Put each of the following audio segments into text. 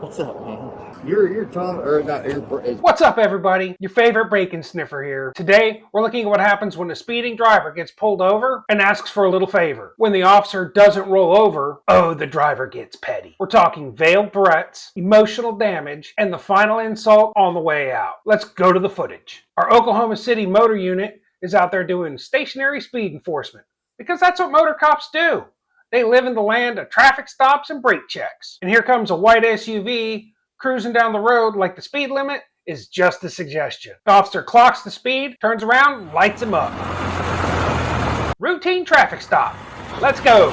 What's up, man? You're Tom, or not? What's up, everybody? Your favorite bacon sniffer here. Today, we're looking at what happens when a speeding driver gets pulled over and asks for a little favor. When the officer doesn't roll over, oh, the driver gets petty. We're talking veiled threats, emotional damage, and the final insult on the way out. Let's go to the footage. Our Oklahoma City motor unit is out there doing stationary speed enforcement because that's what motor cops do. They live in the land of traffic stops and brake checks. And here comes a white SUV cruising down the road like the speed limit is just a suggestion. The officer clocks the speed, turns around, lights him up. Routine traffic stop. Let's go.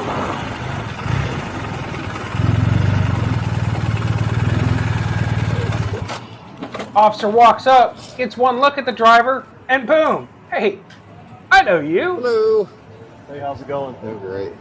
Officer walks up, gets one look at the driver, and boom. Hey, I know you. Hello. Hey, how's it going? Oh, great.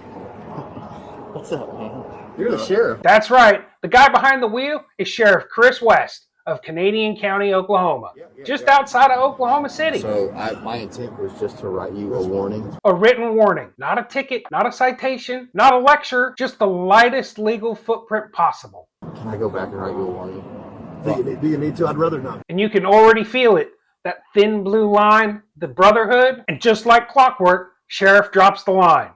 What's up, man? You're the sheriff. That's right. The guy behind the wheel is Sheriff Chris West of Canadian County, Oklahoma, just outside of Oklahoma City. So my intent was just to write you a warning. A written warning, not a ticket, not a citation, not a lecture, just the lightest legal footprint possible. Can I go back and write you a warning? Do you need to? I'd rather not. And you can already feel it, that thin blue line, the brotherhood, and just like clockwork, Sheriff drops the line.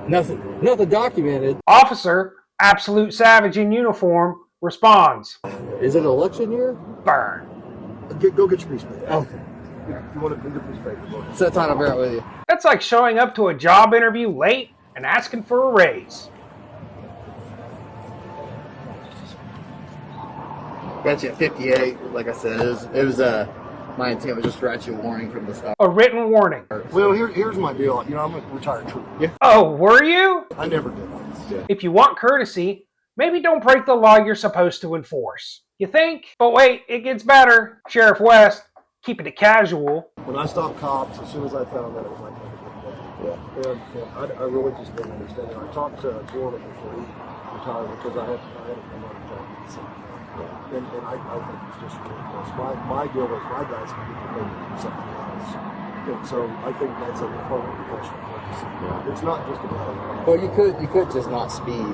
Nothing documented. Officer, absolute savage in uniform, responds. Is it an election year? Burn. Go get your piece of paper. Okay. You want to get your piece of paper? Set time to bear it with you. That's like showing up to a job interview late and asking for a raise. Got you at 58. Like I said, it was my intent was just to write you a warning from the start. A written warning. Well, here's my deal. You know, I'm a retired trooper. Yeah. Oh, were you? I never did this. If you want courtesy, maybe don't break the law you're supposed to enforce. You think? But wait, it gets better. Sheriff West, keeping it casual. When I stopped cops, as soon as I found that, it was like, and I really just didn't understand it. I talked to Jordan before he retired because I had a money job. And I think it's just ridiculous. My deal is my guys can get paid to do something else. And so I think that's an important professional courtesy. It's not just about Well, you could just not speed.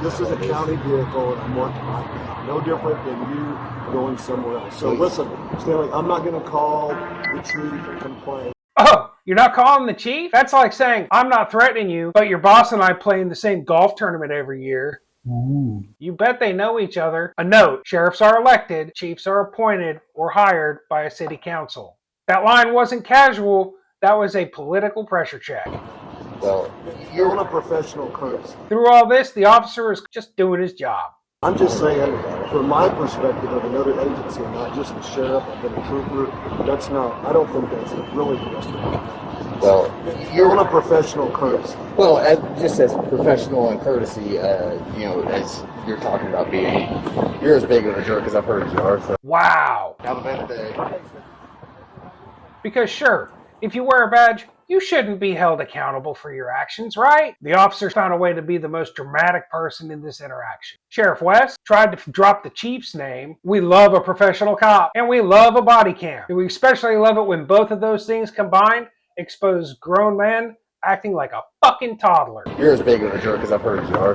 this is a county vehicle, and I'm working right now. No different than you going somewhere else. So listen, Stanley, I'm not going to call the chief and complain. Oh, you're not calling the chief? That's like saying, I'm not threatening you, but your boss and I play in the same golf tournament every year. Ooh. You bet they know each other. A note, sheriffs are elected, chiefs are appointed or hired by a city council. That line wasn't casual, that was a political pressure check. Well, You're on a professional courtesy. Through all this, the officer is just doing his job. I'm just saying, from my perspective of another agency, not just the sheriff, I've been a trooper, I don't think that's really the best of well, You're on a professional courtesy. Well, just as professional and courtesy, as you're talking about being, you're as big of a jerk as I've heard you are. So. Wow. Have a better day. Because sure, if you wear a badge, you shouldn't be held accountable for your actions, right? The officer found a way to be the most dramatic person in this interaction. Sheriff West tried to drop the chief's name. We love a professional cop, and we love a body cam. We especially love it when both of those things combined expose grown men acting like a fucking toddler. You're as big of a jerk as I've heard you are.